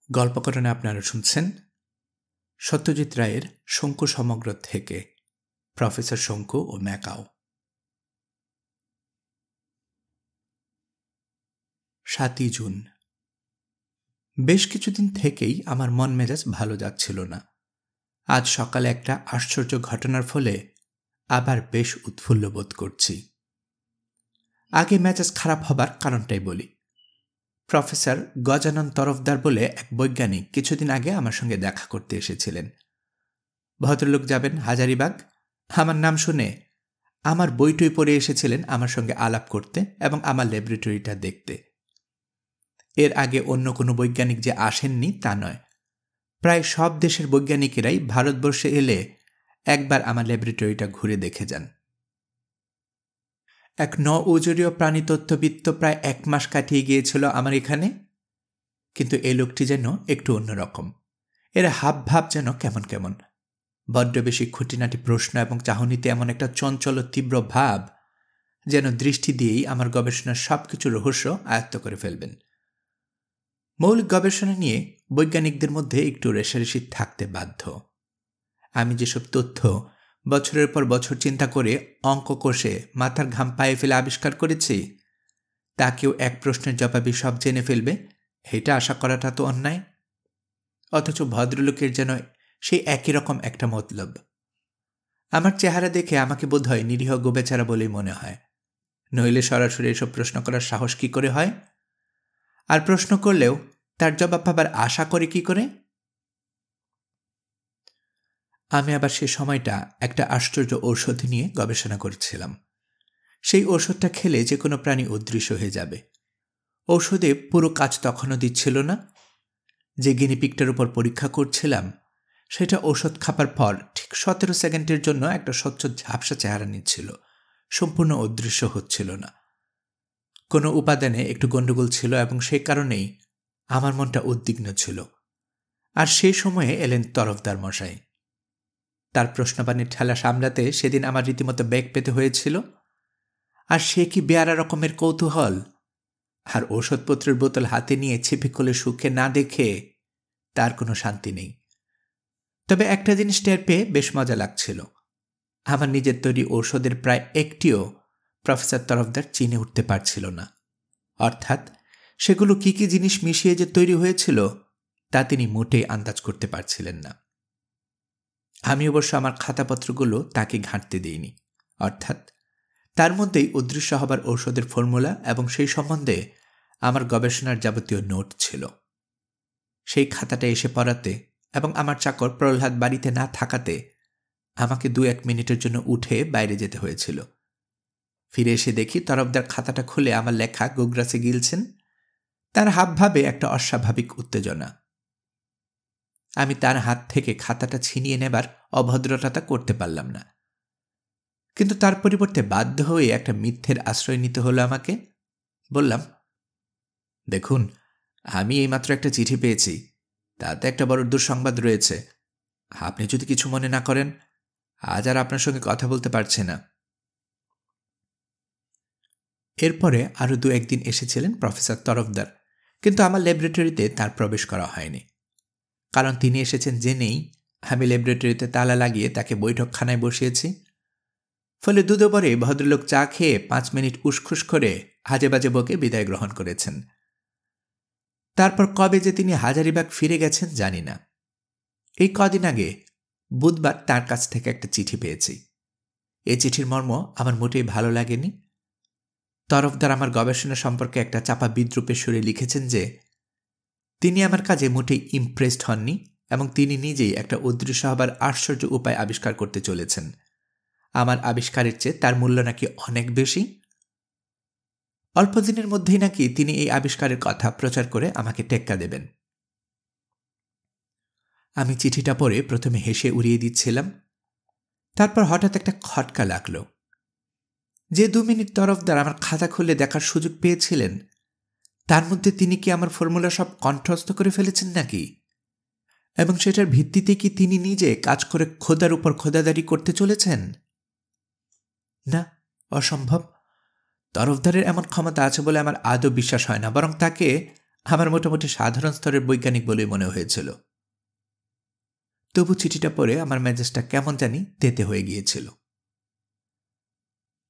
গল্পকরণে আপনারা শুনছেন সত্যজিৎ রায়ের শঙ্কু সমগ্র থেকে প্রফেসর শঙ্কু ও ম্যাকাও। 7ই জুন। বেশ কিছুদিন থেকেই আমার মন মেজাজ ভালো যাচ্ছিল না। আজ সকালে একটা আশ্চর্য ঘটনার ফলে আবার বেশ উৎফুল্ল বোধ করছি। আগে মেজাজ খারাপ হবার কারণটাই বলি। প্রফেসর গজানন তরফদার বলে এক বৈজ্ঞানিক কিছুদিন আগে আমার সঙ্গে দেখা করতে এসেছিলেন। ভদ্রলোক যাবেন হাজারিবাগ। আমার নাম শুনে আমার বইটই পড়ে এসেছিলেন আমার সঙ্গে আলাপ করতে এবং আমার ল্যাবরেটরিটা দেখতে। এর আগে অন্য কোনো বৈজ্ঞানিক যে আসেননি তা নয়, প্রায় সব দেশের বৈজ্ঞানিকেরাই ভারতবর্ষে এলে একবার আমার ল্যাবরেটরিটা ঘুরে দেখে যান। এক নউজরীয় প্রাণীতত্ত্ববিদ তো প্রায় 1 মাস কাটিয়ে গিয়েছিল আমার এখানে, কিন্তু এই লোকটি যেন একটু অন্যরকম। এর হাবভাব যেন কেমন কেমন, বড্ড বেশি খুঁটিনাটি প্রশ্ন এবং চাহনিতে এমন একটা চঞ্চল তীব্র ভাব যেন দৃষ্টি দিয়েই আমার গবেষণার সব কিছু রহস্য আয়ত্ত করে ফেলবেন। মৌলিক গবেষণা নিয়ে বৈজ্ঞানিকদের মধ্যে একটু রেষারেষি থাকতে বাধ্য। আমি যেসব তথ্য বছরের পর বছর চিন্তা করে অঙ্ক কষে মাথার ঘাম পায়ে ফেলে আবিষ্কার করেছি, তা কেউ এক প্রশ্নের জবাবে সব জেনে ফেলবে এটা আশা করাটা তো অন্যায়। অথচ ভদ্রলোকের যেন সেই একই রকম একটা মতলব। আমার চেহারা দেখে আমাকে বোধহয় নিরীহ গোবেচারা বলেই মনে হয়, নইলে সরাসরি এসব প্রশ্ন করার সাহস কি করে হয়? আর প্রশ্ন করলেও তার জবাব পাবার আশা করে কি করে? আমি আবার সে সময়টা একটা আশ্চর্য ঔষধ নিয়ে গবেষণা করছিলাম। সেই ওষুধটা খেলে যে কোনো প্রাণী অদৃশ্য হয়ে যাবে। ঔষধে পুরো কাজ তখনও দিচ্ছিল না। যে গিনিপিগটার উপর পরীক্ষা করছিলাম সেটা ওষুধ খাবার পর ঠিক 17 সেকেন্ডের জন্য একটা স্বচ্ছ ঝাপসা চেহারা নিচ্ছিল, সম্পূর্ণ অদৃশ্য হচ্ছিল না। কোনো উপাদানে একটু গণ্ডগোল ছিল এবং সেই কারণেই আমার মনটা উদ্বিগ্ন ছিল। আর সেই সময়ে এলেন তরফদার মশাই। তার প্রশ্নবাণীর ঠেলা সামলাতে সেদিন আমার রীতিমতো বেগ পেতে হয়েছিল। আর সে কি বেয়ারা রকমের কৌতূহল! আর ওষুধপত্রের বোতল হাতে নিয়ে ছিপে খুলে সুখে না দেখে তার কোনো শান্তি নেই। তবে একটা জিনিস টের পেয়ে বেশ মজা লাগছিল। আমার নিজের তৈরি ঔষধের প্রায় একটিও প্রফেসর তরফদার চিনে উঠতে পারছিল না। অর্থাৎ সেগুলো কি কি জিনিস মিশিয়ে যে তৈরি হয়েছিল তা তিনি মোটেই আন্দাজ করতে পারছিলেন না। আমি অবশ্য আমার খাতাপত্রগুলো তাকে ঘাঁটতে দিইনি। অর্থাৎ তার মধ্যেই অদৃশ্য হবার ঔষধের ফর্মুলা এবং সেই সম্বন্ধে আমার গবেষণার যাবতীয় নোট ছিল। সেই খাতাটা এসে পড়াতে এবং আমার চাকর প্রহ্লাদ বাড়িতে না থাকাতে আমাকে 2-1 মিনিটের জন্য উঠে বাইরে যেতে হয়েছিল। ফিরে এসে দেখি তরফদার খাতাটা খুলে আমার লেখা গোগ্রাসে গিলছেন। তার হাবভাবে একটা অস্বাভাবিক উত্তেজনা। আমি তার হাত থেকে খাতাটা ছিনিয়ে নেবার অভদ্রতা করতে পারলাম না, কিন্তু তার পরিবর্তে বাধ্য হয়ে একটা মিথ্যের আশ্রয় নিতে হলো আমাকে। বললাম, দেখুন, আমি এইমাত্র একটা চিঠি পেয়েছি, তাতে একটা বড় দুঃসংবাদ রয়েছে। আপনি যদি কিছু মনে না করেন, আজ আর আপনার সঙ্গে কথা বলতে পারছি না। এরপরে আরও 2-1 দিন এসেছিলেন প্রফেসর তরফদার, কিন্তু আমার ল্যাবরেটরিতে তার প্রবেশ করা হয়নি। কারণ তিনি এসেছেন জেনেই আমি ল্যাবরেটরিতে তালা লাগিয়ে তাকে বৈঠকখানায় বসিয়েছি। ফলে দুদবরে ভদ্রলোক চা খেয়ে 5 মিনিট উসখুস করে হাজে বাজে বকে বিদায় গ্রহণ করেছেন। তারপর কবে যে তিনি হাজারিবাগ ফিরে গেছেন জানি না। এই কদিন আগে বুধবার তার কাছ থেকে একটা চিঠি পেয়েছি। এই চিঠির মর্ম আমার মোটেই ভালো লাগেনি। তরফদার আমার গবেষণা সম্পর্কে একটা চাপা বিদ্রূপের সুরে লিখেছেন যে তিনি আমার কাজে মোটেই ইমপ্রেসড হননি এবং তিনি নিজেই একটা অদৃশ্য হবার আশ্চর্য উপায় আবিষ্কার করতে চলেছেন। আমার আবিষ্কারের চেয়ে তার মূল্য নাকি অনেক বেশি। অল্প দিনের মধ্যেই নাকি তিনি এই আবিষ্কারের কথা প্রচার করে আমাকে টেক্কা দেবেন। আমি চিঠিটা পড়ে প্রথমে হেসে উড়িয়ে দিচ্ছিলাম। তারপর হঠাৎ একটা খটকা লাগল। যে 2 মিনিট তরফদার আমার খাতা খুলে দেখার সুযোগ পেয়েছিলেন, তার মধ্যে তিনি কি আমার ফর্মুলা সব কণ্ঠস্থ করে ফেলেছেন নাকি? এবং সেটার ভিত্তিতে কি তিনি নিজে কাজ করে খোদার উপর খোদাদারি করতে চলেছেন? না, অসম্ভব। তরফদারের এমন ক্ষমতা আছে বলে আমার আদৌ বিশ্বাস হয় না, বরং তাকে আমার মোটামুটি সাধারণ স্তরের বৈজ্ঞানিক বলেই মনে হয়েছিল। তবু চিঠিটা পড়ে আমার মেজাজটা কেমন জানি তেতে হয়ে গিয়েছিল।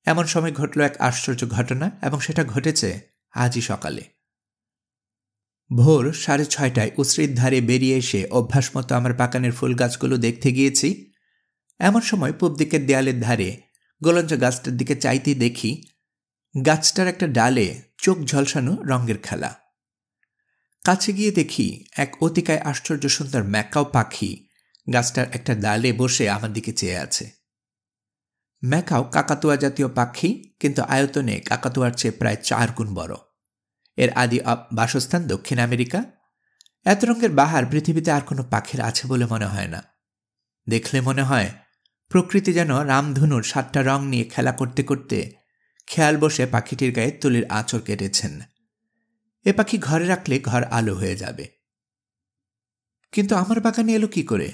এমন সময় ঘটল এক আশ্চর্য ঘটনা, এবং সেটা ঘটেছে আজই সকালে। ভোর 6:30টায় উসরির ধারে বেরিয়ে এসে অভ্যাস মতো আমার বাগানের ফুল গাছগুলো দেখতে গিয়েছি। এমন সময় পূব দিকের দেয়ালের ধারে গোলঞ্জ গাছটার দিকে চাইতেই দেখি গাছটার একটা ডালে চোখ ঝলসানো রঙের খেলা। কাছে গিয়ে দেখি এক অতিকায় আশ্চর্য সুন্দর ম্যাকাও পাখি গাছটার একটা ডালে বসে আমার দিকে চেয়ে আছে। ম্যাকাও কাকাতুয়া জাতীয় পাখি, কিন্তু আয়তনে কাকাতুয়ার চেয়ে প্রায় 4 গুণ বড়। এর আদি বাসস্থান দক্ষিণ আমেরিকা। এত রঙের বাহার পৃথিবীতে আর কোনো পাখির আছে বলে মনে হয় না। দেখলে মনে হয় প্রকৃতি যেন রামধনুর 7টা রং নিয়ে খেলা করতে করতে খেয়াল বসে পাখিটির গায়ে তুলির আঁচড় কেটেছেন। এ পাখি ঘরে রাখলে ঘর আলো হয়ে যাবে। কিন্তু আমার বাগানে এলো কি করে?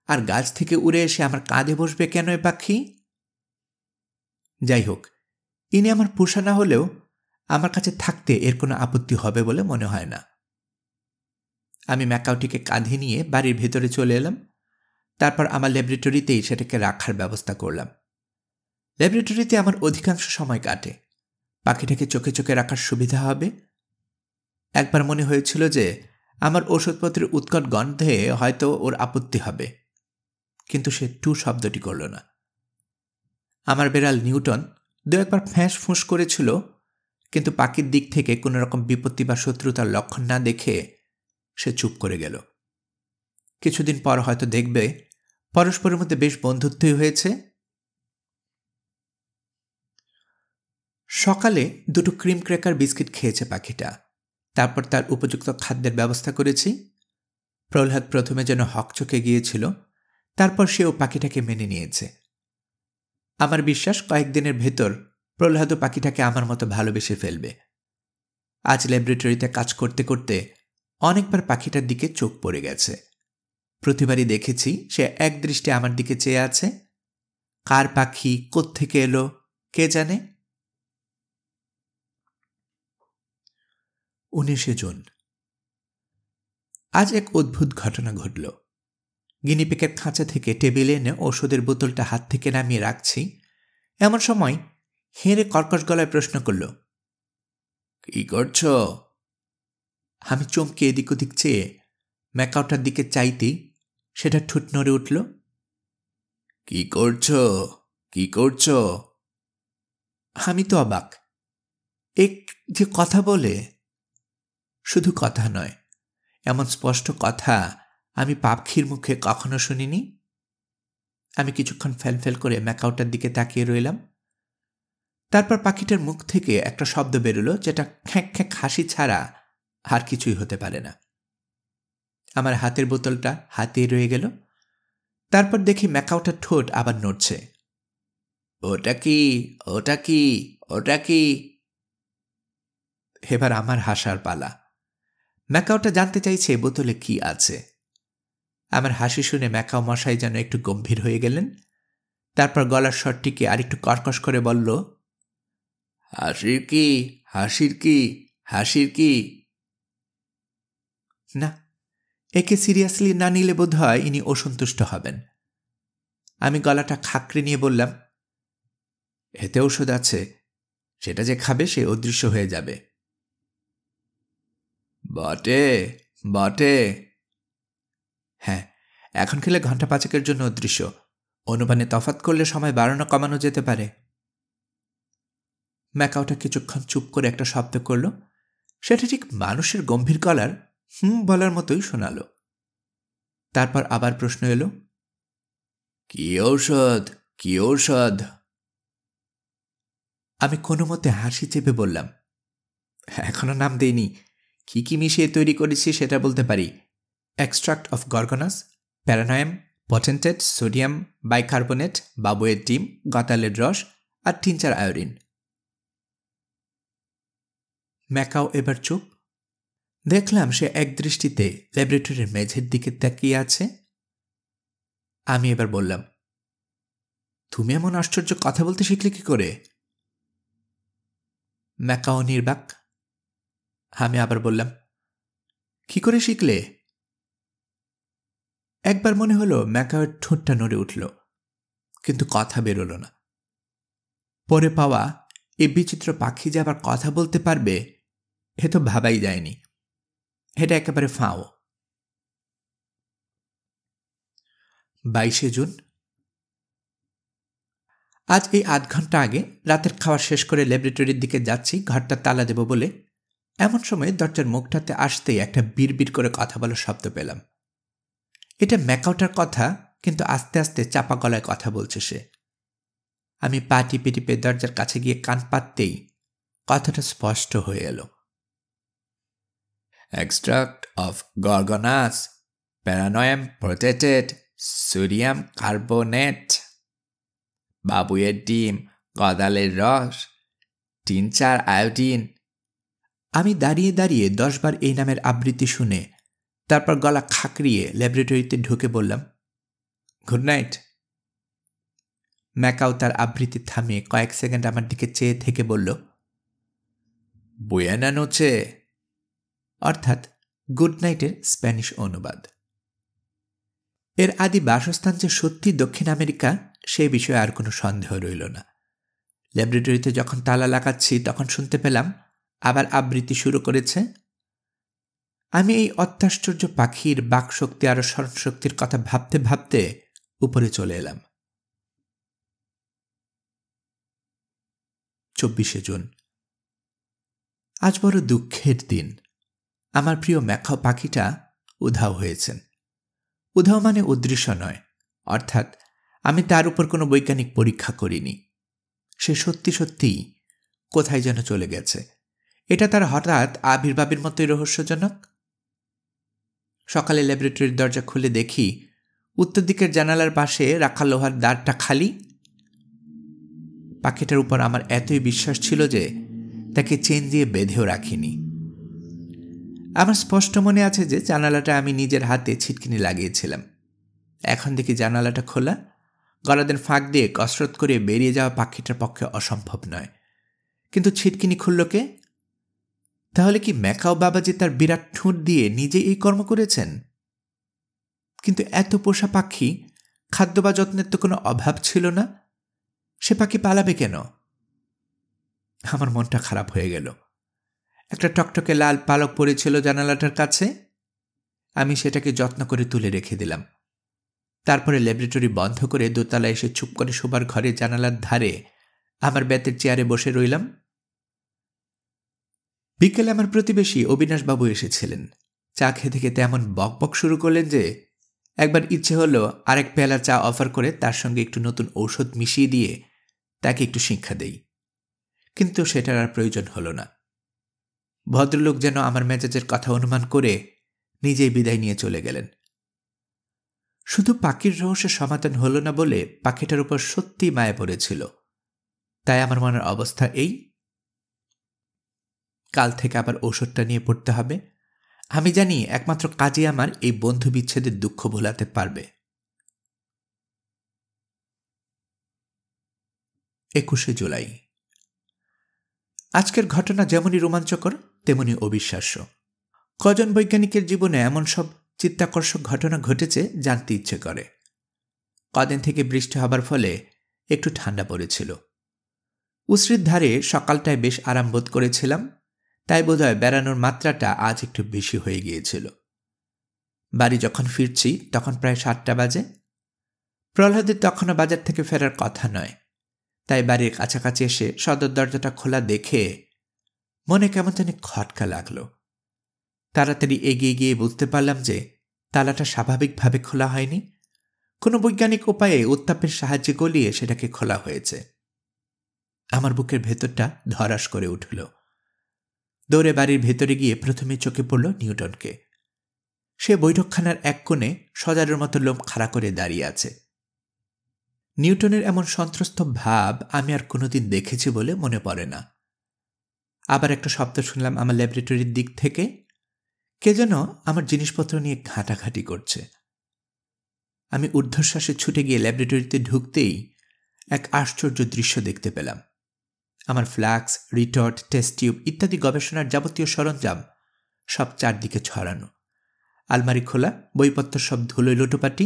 আর গাছ থেকে উড়ে এসে আমার কাঁধে বসবে কেন এ পাখি? যাই হোক, ইনি আমার পোষা না হলেও আমার কাছে থাকতে এর কোনো আপত্তি হবে বলে মনে হয় না। আমি ম্যাকাওটিকে কাঁধে নিয়ে বাড়ির ভেতরে চলে এলাম। তারপর আমার ল্যাবরেটরিতেই সেটাকে রাখার ব্যবস্থা করলাম। ল্যাবরেটরিতে আমার অধিকাংশ সময় কাটে। পাখিটাকে চোখে চোখে রাখার সুবিধা হবে। একবার মনে হয়েছিল যে আমার ওষুধপত্রের উৎকট গন্ধে হয়তো ওর আপত্তি হবে, কিন্তু সে টু শব্দটি করল না। আমার বেড়াল নিউটন 2-একবার ফ্যাঁস ফুঁস করেছিল, কিন্তু পাখির দিক থেকে কোনো রকম বিপত্তি বা শত্রুতার লক্ষণ না দেখে সে চুপ করে গেল। কিছুদিন পর হয়তো দেখবে পরস্পরের মধ্যে বেশ বন্ধুত্বই হয়েছে। সকালে 2টো ক্রিম ক্র্যাকার বিস্কিট খেয়েছে পাখিটা। তারপর তার উপযুক্ত খাদ্যের ব্যবস্থা করেছি। প্রহ্লাদ প্রথমে যেন হকচকে গিয়েছিল, তারপর সেও পাখিটাকে মেনে নিয়েছে। আমার বিশ্বাস কয়েকদিনের ভেতর প্রহ্লাদও পাখিটাকে আমার মতো ভালোবেসে ফেলবে। আজ ল্যাবরেটরিতে কাজ করতে করতে অনেকবার পাখিটার দিকে চোখ পড়ে গেছে। প্রতিবারই দেখেছি সে একদৃষ্টে আমার দিকে চেয়ে আছে। কার পাখি, কোত্থেকে এলো কে জানে। 19 জুন। আজ এক অদ্ভুত ঘটনা ঘটল। গিনিপিগের খাঁচা থেকে টেবিলে এনে ওষুধের বোতলটা হাত থেকে নামিয়ে রাখছি, এমন সময় হেঁড়ে কর্কশ গলায় প্রশ্ন করল, কি করছ? আমি চমকে এদিক ওদিক চেয়ে ম্যাকাওটার দিকে চাইতেই সেটা ঠুট নড়ে উঠল। কি করছ? কি করছ? আমি তো অবাক। এক যে কথা বলে, শুধু কথা নয়, এমন স্পষ্ট কথা আমি পাখির মুখে কখনো শুনিনি। আমি কিছুক্ষণ ফেলফেল করে ম্যাকাওটার দিকে তাকিয়ে রইলাম। তারপর পাখিটার মুখ থেকে একটা শব্দ বেরোলো, যেটা খ্যাঁক খ্যাঁক হাসি ছাড়া আর কিছুই হতে পারে না। আমার হাতের বোতলটা হাতিয়ে রয়ে গেল। তারপর দেখি ম্যাকাওটার ঠোঁট আবার নড়ছে। ওটা কি? ওটা কি? ওটা কি? এবার আমার হাসার পালা। ম্যাকাওটা জানতে চাইছে বোতলে কি আছে। আমার হাসি শুনে ম্যাকাও মশাই যেন একটু গম্ভীর হয়ে গেলেন। তারপর গলার স্বরটিকে আরেকটু কর্কশ করে বলল, হাসির কি? হাসির কি? হাসির কি? না, একে সিরিয়াসলি না নিলে বোধ হয় ইনি অসন্তুষ্ট হবেন। আমি গলাটা খাকড়ে নিয়ে বললাম, এতে ঔষধ আছে, সেটা যে খাবে সে অদৃশ্য হয়ে যাবে। বটে বটে। হ্যাঁ, এখন খেলে ঘন্টা 5-এর জন্য অদৃশ্য। অনুপানে তফাৎ করলে সময় বাড়ানো কমানো যেতে পারে। ম্যাকাওটা কিছুক্ষণ চুপ করে একটা শব্দ করল। সেটা ঠিক মানুষের গম্ভীর গলার বলার মতোই শোনালো। তারপর আবার প্রশ্ন এলো, কি ঔষধ? কি ঔষধ? আমি কোনো মতে হাসি চেপে বললাম, এখনো নাম দেইনি। কি কি মিশিয়ে তৈরি করেছি সেটা বলতে পারি। এক্সট্রাক্ট অফ গর্গনাস, প্যারানায়াম, পটেন্টেট, সোডিয়াম বাইকার্বনেট, বাবুয়ের ডিম, গতালের রস আর টিনচার আয়োডিন। ম্যাকাও এবার চুপ। দেখলাম সে একদৃষ্টিতে ল্যাবরেটরির মেঝের দিকে তাকিয়ে আছে। আমি এবার বললাম, তুমি এমন আশ্চর্য কথা বলতে শিখলে কি করে? ম্যাকাও নির্বাক। আমি আবার বললাম, কি করে শিখলে? একবার মনে হলো ম্যাকাওয়ের ঠোঁটটা নড়ে উঠল, কিন্তু কথা বেরোল না। পরে পাওয়া এই বিচিত্র পাখি যে আবার কথা বলতে পারবে এ তো ভাবাই যায়নি। এটা একেবারে ফাও। 22শে জুন। আজ এই আধ ঘন্টা আগে রাতের খাওয়া শেষ করে ল্যাবরেটরির দিকে যাচ্ছি ঘরটা তালা দেব বলে। এমন সময় দরজার মুখটাতে আসতেই একটা বিড়বিড় করে কথা বলার শব্দ পেলাম। এটা ম্যাকাওটার কথা, কিন্তু আস্তে আস্তে চাপা গলায় কথা বলছে সে। আমি পা টিপে টিপে দরজার কাছে গিয়ে কান পাততেই কথাটা স্পষ্ট হয়ে এলো। এক্সট্রাক্ট অফ গর্গনাস, প্যারানয়েম প্রোটেটেড, সোডিয়াম কার্বনেট, বাবুয়ের ডিম, কদালের রস, টিনচার আয়োডিন। আমি দাঁড়িয়ে দাঁড়িয়ে 10 বার এই নামের আবৃত্তি শুনে তারপর গলা খাকড়িয়ে ল্যাবরেটরিতে ঢুকে বললাম, গুড নাইট। ম্যাকাও তার আবৃত্তি থামিয়ে কয়েক সেকেন্ড আমার দিকে চেয়ে থেকে বলল, বুয়েনা নোচে, অর্থাৎ গুড নাইটের স্প্যানিশ অনুবাদ। এর আদি বাসস্থান যে সত্যি দক্ষিণ আমেরিকা সে বিষয়ে আর কোনো সন্দেহ রইল না। ল্যাবরেটরিতে যখন তালা লাগাচ্ছি তখন শুনতে পেলাম আবার আবৃত্তি শুরু করেছে। আমি এই অত্যাশ্চর্য পাখির বাকশক্তি আর স্মরণশক্তির কথা ভাবতে ভাবতে উপরে চলে এলাম। 24শে জুন। আজ বড় দুঃখের দিন। আমার প্রিয় ম্যাকাও পাখিটা উধাও হয়েছেন। উধাও মানে অদৃশ্য নয়, অর্থাৎ আমি তার উপর কোনো বৈজ্ঞানিক পরীক্ষা করিনি। সে সত্যি সত্যিই কোথায় যেন চলে গেছে। এটা তার হঠাৎ আবির্ভাবের মতোই রহস্যজনক। সকালে ল্যাবরেটরির দরজা খুলে দেখি উত্তর দিকের জানালার পাশে রাখা লোহার দ্বারটা খালি। পাখিটার উপর আমার এতই বিশ্বাস ছিল যে তাকে চেন দিয়ে বেঁধেও রাখিনি। আমার স্পষ্ট মনে আছে যে জানালাটা আমি নিজের হাতে ছিটকিনি লাগিয়েছিলাম। এখন দেখি জানালাটা খোলা। গলাদের ফাঁক দিয়ে কসরত করে বেরিয়ে যাওয়া পাখিটার পক্ষে অসম্ভব নয়। কিন্তু ছিটকিনি খুলল কে? তাহলে কি ম্যাকাও বাবাজি তার বিরাট ঠোঁট দিয়ে নিজে এই কর্ম করেছেন? কিন্তু এত পোষা পাখি, খাদ্য বা যত্নের তো কোনো অভাব ছিল না। সে পাখি পালাবে কেন? আমার মনটা খারাপ হয়ে গেল। একটা টকটকে লাল পালক পড়েছিল জানালাটার কাছে। আমি সেটাকে যত্ন করে তুলে রেখে দিলাম। তারপরে ল্যাবরেটরি বন্ধ করে দোতলায় এসে চুপ করে শোবার ঘরে জানালার ধারে আমার বেতের চেয়ারে বসে রইলাম। বিকেলে আমার প্রতিবেশী অবিনাশবাবু এসেছিলেন। চা খেতে খেতে এমন বকবক শুরু করলেন যে একবার ইচ্ছে হলো আরেক পেয়ালা চা অফার করে তার সঙ্গে একটু নতুন ঔষধ মিশিয়ে দিয়ে তাকে একটু শিক্ষা দেই। কিন্তু সেটার আর প্রয়োজন হলো না। ভদ্রলোক যেন আমার মেজাজের কথা অনুমান করে নিজেই বিদায় নিয়ে চলে গেলেন। শুধু পাখির রহস্যের সমাধান হলো না বলে পাখিটার উপর সত্যিই মায়া পড়েছিল। তাই আমার মনের অবস্থা এই, কাল থেকে আবার ঔষধটা নিয়ে পড়তে হবে। আমি জানি একমাত্র কাজই আমার এই বন্ধু বিচ্ছেদের দুঃখ ভোলাতে পারবে। 21শে জুলাই। আজকের ঘটনা যেমনই রোমাঞ্চকর তেমনি অবিশ্বাস্য। কজন বৈজ্ঞানিকের জীবনে এমন সব চিত্তাকর্ষক ঘটনা ঘটেছে জানতে ইচ্ছে করে। কদিন থেকে বৃষ্টি হবার ফলে একটু ঠান্ডা পড়েছিল। উসরির ধারে সকালটায় বেশ আরাম বোধ করেছিলাম, তাই বোধহয় বেড়ানোর মাত্রাটা আজ একটু বেশি হয়ে গিয়েছিল। বাড়ি যখন ফিরছি তখন প্রায় 7টা বাজে। প্রহ্লাদের তখনও বাজার থেকে ফেরার কথা নয়, তাই বাড়ির কাছাকাছি এসে সদর দরজাটা খোলা দেখে মনে কেমন জানি খটকা লাগলো। তাড়াতাড়ি এগিয়ে গিয়ে বুঝতে পারলাম যে তালাটা স্বাভাবিকভাবে খোলা হয়নি, কোনো বৈজ্ঞানিক উপায়ে উত্তাপের সাহায্যে গলিয়ে সেটাকে খোলা হয়েছে। আমার বুকের ভেতরটা ধরাস করে উঠল। দৌড়ে বাড়ির ভেতরে গিয়ে প্রথমে চোখে পড়ল নিউটনকে। সে বৈঠকখানার এক কোণে সজারের মতো লোম খাড়া করে দাঁড়িয়ে আছে। নিউটনের এমন সন্ত্রস্ত ভাব আমি আর কোনোদিন দেখেছি বলে মনে পড়ে না। আবার একটা শব্দ শুনলাম আমার ল্যাবরেটরির দিক থেকে। কে যেন আমার জিনিসপত্র নিয়ে ঘাঁটাঘাঁটি করছে। আমি ঊর্ধ্বশ্বাসে ছুটে গিয়ে ল্যাবরেটরিতে ঢুকতেই এক আশ্চর্য দৃশ্য দেখতে পেলাম। আমার ফ্লাক্স, রিটর্ট, টেস্ট টিউব ইত্যাদি গবেষণার যাবতীয় সরঞ্জাম সব চারদিকে ছড়ানো। আলমারি খোলা, বইপত্র সব ধুলোয় লোটোপাটি।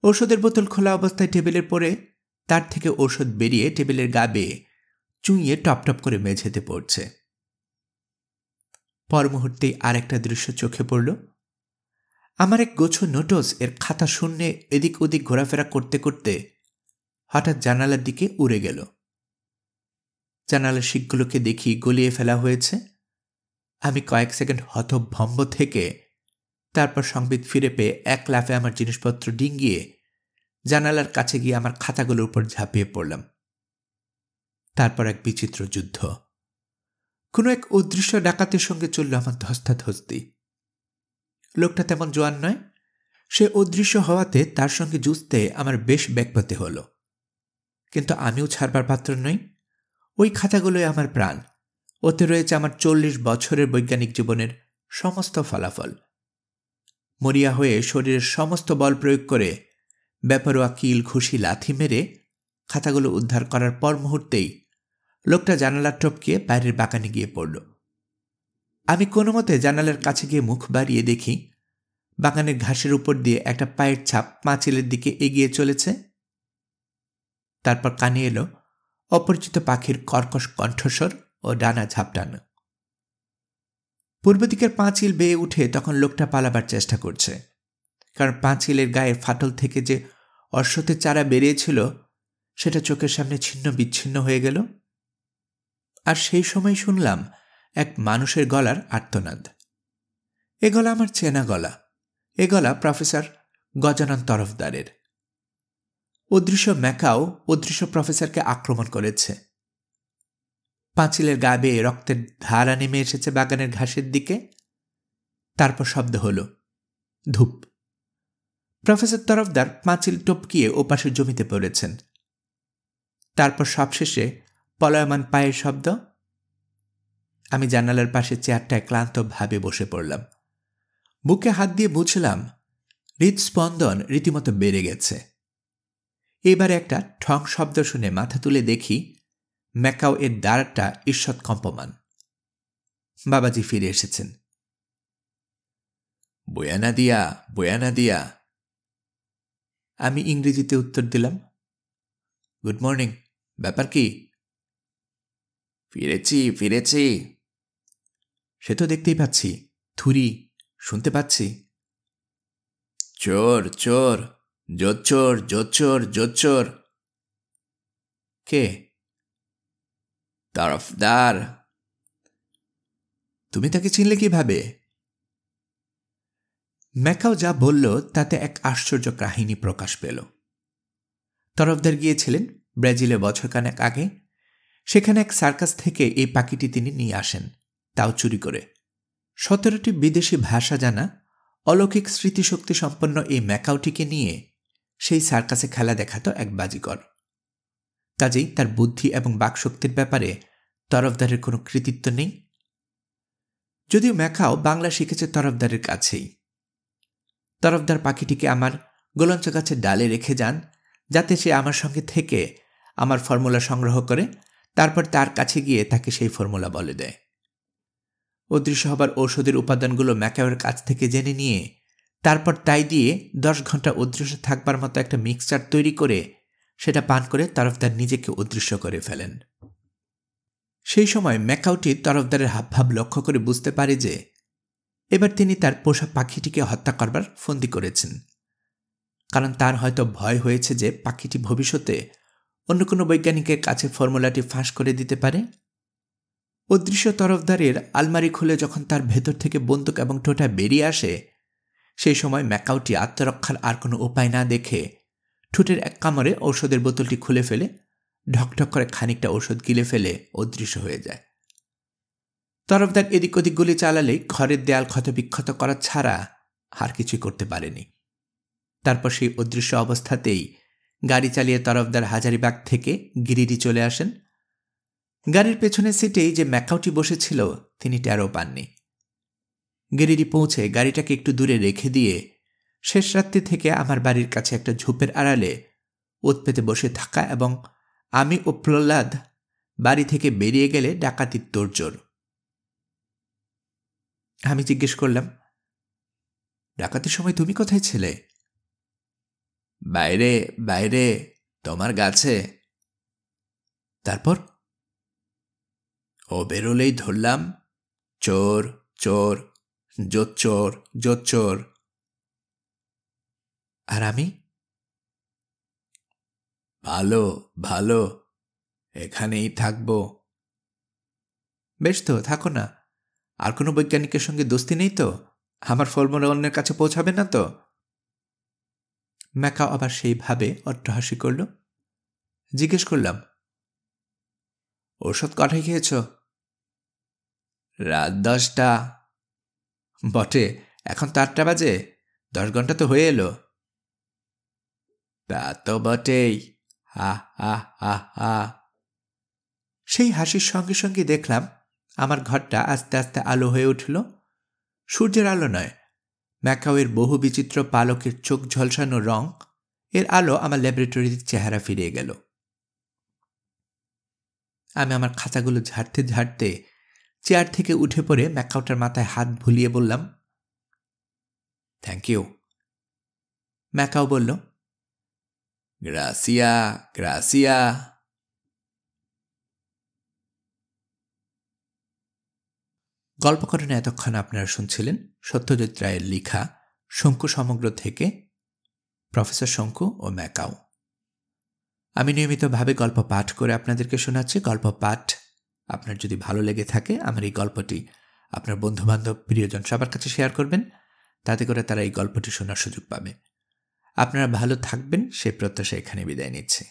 ঔষধের বোতল খোলা অবস্থায় টেবিলের পরে তার থেকে ঔষধ বেরিয়ে টেবিলের গা বেয়ে চুইয়ে টপ টপ করে মেঝেতে পড়ছে। পর মুহূর্তেই আর একটা দৃশ্য চোখে পড়ল। আমার এক গোছ নোটস এর খাতা শূন্যে এদিক ওদিক ঘোরাফেরা করতে করতে হঠাৎ জানালার দিকে উড়ে গেল। জানালার শিকগুলোকে দেখি গলিয়ে ফেলা হয়েছে। আমি কয়েক সেকেন্ড হতভম্ব থেকে তারপর সংবিত ফিরে পেয়ে এক লাফে আমার জিনিসপত্র ডিঙ্গিয়ে জানালার কাছে গিয়ে আমার খাতাগুলোর উপর ঝাঁপিয়ে পড়লাম। তারপর এক বিচিত্র যুদ্ধ। কোনো এক অদৃশ্য ডাকাতের সঙ্গে চলল আমার ধস্তাধস্তি। লোকটা তেমন জোয়ান নয়। সে অদৃশ্য হওয়াতে তার সঙ্গে যুঝতে আমার বেশ বেগ পেতে হল। কিন্তু আমিও ছাড়বার পাত্র নই। ওই খাতাগুলোই আমার প্রাণ। ওতে রয়েছে আমার 40 বছরের বৈজ্ঞানিক জীবনের সমস্ত ফলাফল। মরিয়া হয়ে শরীরের সমস্ত বল প্রয়োগ করে বেপরোয়া কিল ঘুষি লাথি মেরে খাতাগুলো উদ্ধার করার পর মুহূর্তেই লোকটা জানালার টপকিয়ে বাইরের বাগানে গিয়ে পড়ল। আমি কোনো মতে জানালার কাছে গিয়ে মুখ বাড়িয়ে দেখি বাগানের ঘাসের উপর দিয়ে একটা পায়ের ছাপ পাঁচিলের দিকে এগিয়ে চলেছে। তারপর কানে এলো অপরিচিত পাখির কর্কশ কণ্ঠস্বর ও ডানা ঝাপটানো। পূর্ব দিকের পাঁচিল বেয়ে উঠে তখন লোকটা পালাবার চেষ্টা করছে, কারণ পাঁচিলের গায়ের ফাটল থেকে যে অশ্বত্থের চারা বেরিয়েছিল সেটা চোখের সামনে ছিন্ন বিচ্ছিন্ন হয়ে গেল। আর সেই সময় শুনলাম এক মানুষের গলার আর্তনাদ। এ গলা আমার চেনা গলা। এ গলা প্রফেসর গজানন তরফদারের। অদৃশ্য ম্যাকাও অদৃশ্য প্রফেসরকে আক্রমণ করেছে। পাঁচিলের গা বেয়ে রক্তের ধারা নেমে এসেছে বাগানের ঘাসের দিকে। তারপর শব্দ হল ধূপ। প্রফেসর তরফদার পাঁচিল টপকিয়ে ওপাশের জমিতে পড়েছেন। তারপর সবশেষে পলায়মান পায়ের শব্দ। আমি জানালার পাশে চেয়ারটায় ক্লান্তভাবে বসে পড়লাম। বুকে হাত দিয়ে বুঝলাম হৃদস্পন্দন রীতিমতো বেড়ে গেছে। এবার একটা ঠং শব্দ শুনে মাথা তুলে দেখি ম্যাকাও এর দ্বারটা ঈষৎ কম্পমান। বাবাজি ফিরে এসেছেন। বয়ানা দিয়া, বয়ানা দিয়া। আমি ইংরেজিতে উত্তর দিলাম, গুড মর্নিং, ব্যাপার কি? ফিরেছি ফিরেছি। সে তো দেখতেই পাচ্ছি, থুরি শুনতে পাচ্ছি। চোর চোর, জোচ্চোর জোচ্চোর জোচ্চোর। কে? তরফদার। তুমি তাকে চিনলে কিভাবে? ম্যাকাও যা বলল তাতে এক আশ্চর্য কাহিনী প্রকাশ পেল। তরফদার গিয়েছিলেন ব্রাজিলে বছরখানেক আগে। সেখানে এক সার্কাস থেকে এই পাখিটি তিনি নিয়ে আসেন, তাও চুরি করে। 17টি বিদেশি ভাষা জানা অলৌকিক স্মৃতিশক্তি সম্পন্ন এই ম্যাকাওটিকে নিয়ে সেই সার্কাসে খেলা দেখাতো এক বাজিকর। কাজেই তার বুদ্ধি এবং বাকশক্তির ব্যাপারে তরফদারের কোনো কৃতিত্ব নেই। যদিও ম্যাকাও বাংলা শিখেছে তরফদারের কাছেই। তরফদার পাখিটিকে আমার গোলঞ্চ গাছের ডালে রেখে যান, যাতে সে আমার সঙ্গে থেকে আমার ফর্মুলা সংগ্রহ করে তারপর তার কাছে গিয়ে তাকে সেই ফর্মুলা বলে দেয়। অদৃশ্য হবার ঔষধের উপাদানগুলো ম্যাকাওয়ের কাছ থেকে জেনে নিয়ে তারপর তাই দিয়ে 10 ঘন্টা অদৃশ্য থাকবার মতো একটা মিক্সচার তৈরি করে সেটা পান করে তরফদার নিজেকে অদৃশ্য করে ফেলেন। সেই সময় ম্যাকাওটি তরফদারের হাবভাব লক্ষ্য করে বুঝতে পারে যে এবার তিনি তার পোষা পাখিটিকে হত্যা করবার ফন্দি করেছেন, কারণ তার হয়তো ভয় হয়েছে যে পাখিটি ভবিষ্যতে অন্য কোনো বৈজ্ঞানিকের কাছে ফর্মুলাটি ফাঁস করে দিতে পারে। অদৃশ্য তরফদারের আলমারি খুলে যখন তার ভেতর থেকে বন্দুক এবং টোটা বেরিয়ে আসে, সেই সময় ম্যাকাওটি আত্মরক্ষার আর কোনো উপায় না দেখে ঠোঁটের এক কামড়ে ঔষধের বোতলটি খুলে ফেলে ঢকঢক করে খানিকটা ঔষধ গিলে ফেলে অদৃশ্য হয়ে যায়। তরফদার এদিক ওদিক গুলি চালালেই ঘরের দেয়াল ক্ষতবিক্ষত করা ছাড়া আর কিছুই করতে পারেনি। তারপর সেই অদৃশ্য অবস্থাতেই গাড়ি চালিয়ে তরফদার হাজারিবাগ থেকে গিরিডি চলে আসেন। গাড়ির পেছনের সিটেই যে ম্যাকাওটি বসেছিল তিনি টেরও পাননি। গিরিডি পৌঁছে গাড়িটাকে একটু দূরে রেখে দিয়ে শেষ রাত্রি থেকে আমার বাড়ির কাছে একটা ঝোপের আড়ালে ওত পেতে বসে থাকা এবং আমি ও প্রহ্লাদ বাড়ি থেকে বেরিয়ে গেলে ডাকাতির তোড়জোড়। আমি জিজ্ঞেস করলাম, ডাকাতির সময় তুমি কোথায় ছিলে? বাইরে বাইরে, তোমার গাছে। তারপর? ও বেরোলেই ধরলাম, চোর চোর, জোচ্চোর জোচ্চোর। আর আমি? ভালো ভালো, এখানেই থাকব। বেশ তো, থাকো না। আর কোনো বৈজ্ঞানিকের সঙ্গে দোস্তি নেই তো? আমার ফলমূল অন্যের কাছে পৌঁছাবে না তো? ম্যাকাও আবার সেইভাবে অট্টহাসি করল। জিজ্ঞেস করলাম, ঔষধ কটায় খেয়েছ? রাত 10টা। বটে, এখন তো 8টা বাজে, 10 ঘন্টা তো হয়ে এলো। তা তো বটেই, হা হা হা হা। সেই হাসির সঙ্গে সঙ্গে দেখলাম আমার ঘরটা আস্তে আস্তে আলো হয়ে উঠল। সূর্যের আলো নয়, ম্যাকাওয়ের বহু বিচিত্র পালকের চোখ ঝলসানো রং, এর আলো আমার ল্যাবরেটরির চেহারা ফিরিয়ে গেল। আমি আমার খাঁচাগুলো ঝাড়তে ঝাড়তে চেয়ার থেকে উঠে পড়ে ম্যাকাওটার মাথায় হাত ভুলিয়ে বললাম, থ্যাংক ইউ। ম্যাকাও বলল, গ্রাসিয়া গ্রাসিয়া। গল্পকরণে এতক্ষণ আপনারা শুনছিলেন সত্যজিৎ রায়ের লেখা শঙ্কু সমগ্র থেকে প্রফেসর শঙ্কু ও ম্যাকাও। আমি নিয়মিতভাবে গল্প পাঠ করে আপনাদেরকে শোনাচ্ছি। গল্প পাঠ আপনার যদি ভালো লেগে থাকে, আমার এই গল্পটি আপনার বন্ধুবান্ধব প্রিয়জন সবার কাছে শেয়ার করবেন, তাতে করে তারা এই গল্পটি শোনার সুযোগ পাবে। আপনারা ভালো থাকবেন সেই প্রত্যাশা এখানে বিদায় নিচ্ছি।